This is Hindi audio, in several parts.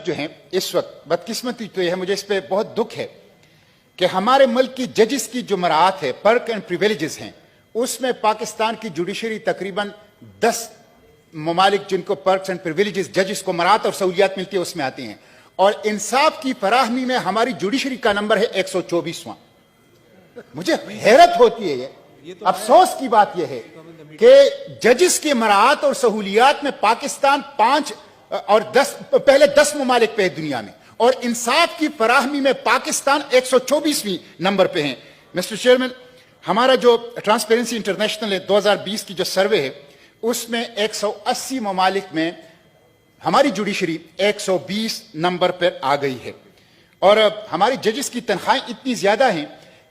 जो है इस वक्त बदकिस्मती तो यह है, मुझे इस पे बहुत दुख है कि हमारे मुल्क की जजेस की जो मराहत है, पर्क एंड प्रिविलेजेस हैं, उसमें पाकिस्तान की जुडिशरी तकरीबन 10 ममालिक जिनको पर्क्स एंड प्रिविलेजेस जजेस को मराहत और सहूलियात मिलती है उसमें आती हैं, और इंसाफ की फराहमी में हमारी जुडिशरी का नंबर है 124वां। मुझे हैरत होती है, ये अफसोस की बात यह है कि जजेस की मराहत और सहूलियात में पाकिस्तान 5 और 10 पहले 10 ममालिक पे है दुनिया में, और इंसाफ की फराहमी में पाकिस्तान 124वीं नंबर पे है। मिस्टर चेयरमैन, हमारा जो ट्रांसपेरेंसी इंटरनेशनल है 2020 की जो सर्वे है उसमें 180 ममालिक में हमारी जुडिशरी 120 नंबर पर आ गई है, और हमारी जजेस की तनख्वाहें इतनी ज्यादा हैं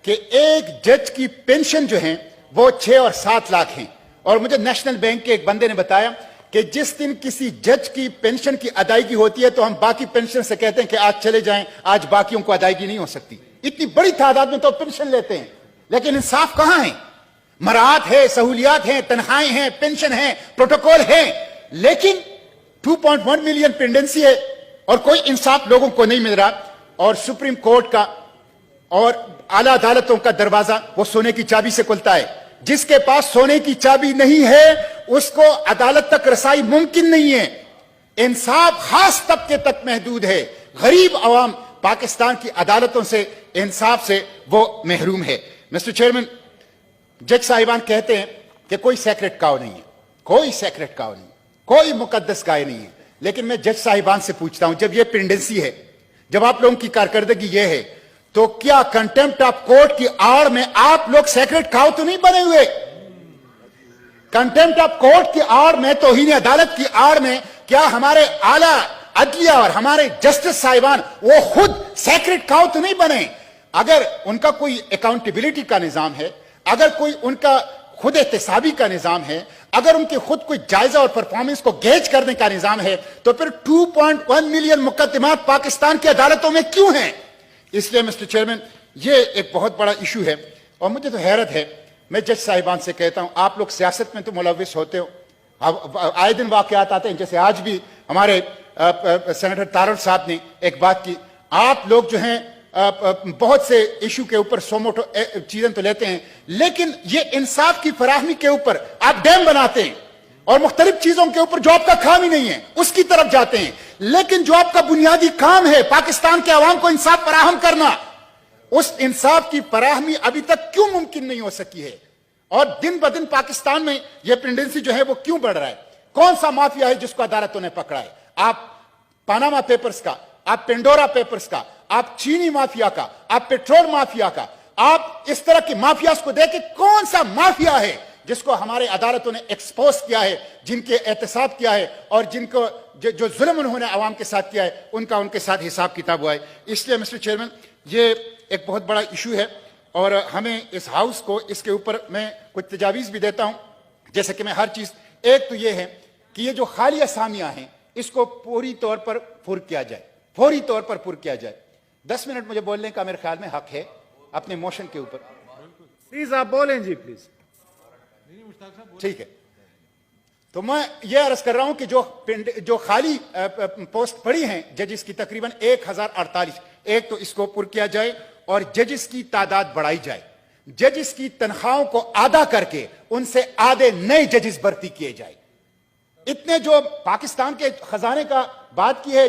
कि एक जज की पेंशन जो है वो 6 और 7 लाख हैं। और मुझे नेशनल बैंक के एक बंदे ने बताया कि जिस दिन किसी जज की पेंशन की अदायगी होती है तो हम बाकी पेंशन से कहते हैं कि आज चले जाएं, आज बाकियों को अदायगी नहीं हो सकती। इतनी बड़ी तादाद में तो पेंशन लेते हैं, लेकिन इंसाफ कहां है? मराहत है, सहूलियात हैं, तनख्वाहें हैं, पेंशन है, प्रोटोकॉल है, लेकिन 2.1 मिलियन पेंडेंसी है और कोई इंसाफ लोगों को नहीं मिल रहा। और सुप्रीम कोर्ट का और आला अदालतों का दरवाजा वो सोने की चाबी से खुलता है। जिसके पास सोने की चाबी नहीं है उसको अदालत तक रसाई मुमकिन नहीं है। इंसाफ खास तबके तक महदूद है। गरीब अवाम पाकिस्तान की अदालतों से, इंसाफ से वो महरूम है। मिस्टर चेयरमैन, जज साहिबान कहते हैं कि कोई सेक्रेट काव नहीं है, कोई सेक्रेट काव नहीं, कोई मुकद्दस गाय नहीं है। लेकिन मैं जज साहिबान से पूछता हूं, जब ये पेंडेंसी है, जब आप लोगों की कारकर्दगी ये है, तो क्या कंटेम्प्ट ऑफ कोर्ट की आड़ में आप लोग सेक्रेट काव तो नहीं बने हुए? कंटेम्प्ट ऑफ कोर्ट की आड़ में, तौहीन अदालत की आड़ में क्या हमारे आला अदलिया और हमारे जस्टिस साहिबान वो खुद सेक्रेट काव तो नहीं बने? अगर उनका कोई अकाउंटेबिलिटी का निजाम है, अगर कोई उनका खुद एहतसाबी का निजाम है, अगर उनके खुद कोई जायजा और परफॉर्मेंस को गेज करने का निजाम है, तो फिर 2.1 मिलियन मुकदमात पाकिस्तान की अदालतों में क्यों हैं? इसलिए मिस्टर चेयरमैन, ये एक बहुत बड़ा इशू है और मुझे तो हैरत है। मैं जज साहिबान से कहता हूं, आप लोग सियासत में तो मुलविस होते हो, आए दिन वाकयात आते हैं, जैसे आज भी हमारे सेनेटर तारड़ साहब ने एक बात की। आप लोग जो हैं बहुत से इशू के ऊपर सोमोटो चीजें तो लेते हैं, लेकिन ये इंसाफ की फराहमी के ऊपर आप डैम बनाते हैं और मुख्तलिफ चीजों के ऊपर जो आपका काम ही नहीं है उसकी तरफ जाते हैं। लेकिन जो आपका बुनियादी काम है पाकिस्तान के अवाम को इंसाफ फराहम करना, उस इंसाफ की फराहमी अभी तक क्यों मुमकिन नहीं हो सकी है? और दिन ब दिन पाकिस्तान में यह पेंडेंसी जो है वो क्यों बढ़ रहा है? कौन सा माफिया है जिसको अदालतों ने पकड़ा है? आप पानामा पेपर्स का, आप पेंडोरा पेपर्स का, आप चीनी माफिया का, आप पेट्रोल माफिया का, आप इस तरह की माफिया को देख के कौन सा माफिया है जिसको हमारे अदालतों ने एक्सपोज किया है, जिनके एहतसाब किया है और जिनको जो जुल्म उन्होंने आवाम के साथ किया है उनका उनके साथ हिसाब किताब हुआ है। इसलिए मिस्टर चेयरमैन, ये एक बहुत बड़ा इशू है और हमें इस हाउस को इसके ऊपर मैं कुछ तजावीज़ भी देता हूं। जैसे कि मैं हर चीज़, एक तो ये है कि ये जो खाली असामियां हैं इसको पूरी तौर पर पुर किया जाए, फौरी तौर पर पुर किया जाए। 10 मिनट मुझे बोलने का मेरे ख्याल में हक है अपने मोशन के ऊपर। प्लीज आप बोलें जी, प्लीज। ठीक है, तो मैं ये अर्ज कर रहा हूं कि जो खाली पोस्ट पड़ी हैं जजेस की तकरीबन 1048, एक तो इसको पुर किया जाए और जजेस की तादाद बढ़ाई जाए। जजेस की तनख्वाहों को आधा करके उनसे आधे नए जजेस भर्ती किए जाए। इतने जो पाकिस्तान के खजाने का बात की है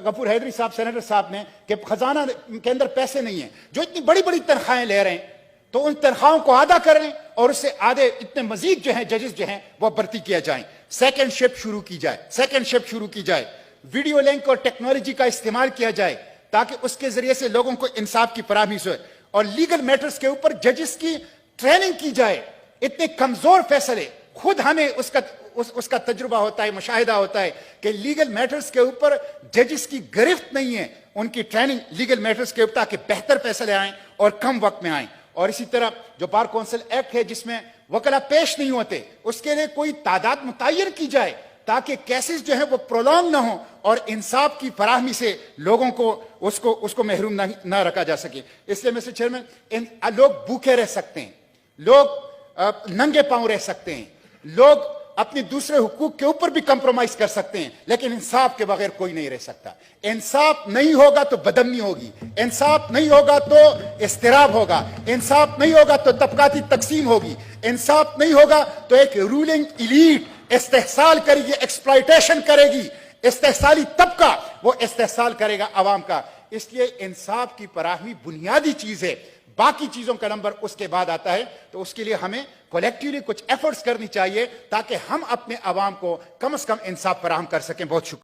गफूर हैदरी साहब, सेनेटर साहब ने, कि खजाना के अंदर पैसे नहीं है, जो इतनी बड़ी बड़ी तनख्वाहें ले रहे हैं, तो उन तनख्वाहों को आधा करें और उससे आधे इतने मजीद जो हैं जजेस जो हैं वो भर्ती किया जाए। सेकंड शिफ्ट शुरू की जाए, सेकंड शिफ्ट शुरू की जाए। वीडियो लिंक और टेक्नोलॉजी का इस्तेमाल किया जाए ताकि उसके जरिए से लोगों को इंसाफ की फराहमी हो। और लीगल मैटर्स के ऊपर जजेस की ट्रेनिंग की जाए। इतने कमजोर फैसले, खुद हमें उसका तजुर्बा होता है, मुशाहिदा होता है कि लीगल मैटर्स के ऊपर जजेस की गिरफ्त नहीं है। उनकी ट्रेनिंग लीगल मैटर्स के ऊपर ताकि बेहतर फैसले आए और कम वक्त में आए। और इसी तरह जो बार काउंसिल एक्ट है जिसमें वकला पेश नहीं होते, उसके लिए कोई तादाद मुतय्यन की जाए ताकि केसेस जो है वो प्रोलॉन्ग ना हो और इंसाफ की फराहमी से लोगों को उसको महरूम ना रखा जा सके। इसलिए मिस्टर चेयरमैन, लोग भूखे रह सकते हैं, लोग नंगे पांव रह सकते हैं, लोग अपने दूसरे हुकूक के ऊपर भी कंप्रोमाइज कर सकते हैं, लेकिन इंसाफ के बगैर कोई नहीं रह सकता। इंसाफ नहीं होगा तो बदअमनी होगी, इंसाफ नहीं होगा तो इस्तिराब होगा, इंसाफ नहीं होगा तो तबकाती तकसीम होगी, इंसाफ नहीं होगा तो एक रूलिंग इलीट इस्तेहसाल करेगी, एक्सप्लॉयटेशन करेगी। इस्तेहसाली तबका वो इस्तेहसाल करेगा अवाम का। इसलिए इंसाफ की फराहमी बुनियादी चीज है, बाकी चीजों का नंबर उसके बाद आता है। तो उसके लिए हमें कलेक्टिवली कुछ एफर्ट्स करनी चाहिए ताकि हम अपने अवाम को कम से कम इंसाफ फराहम कर सकें। बहुत शुक्रिया।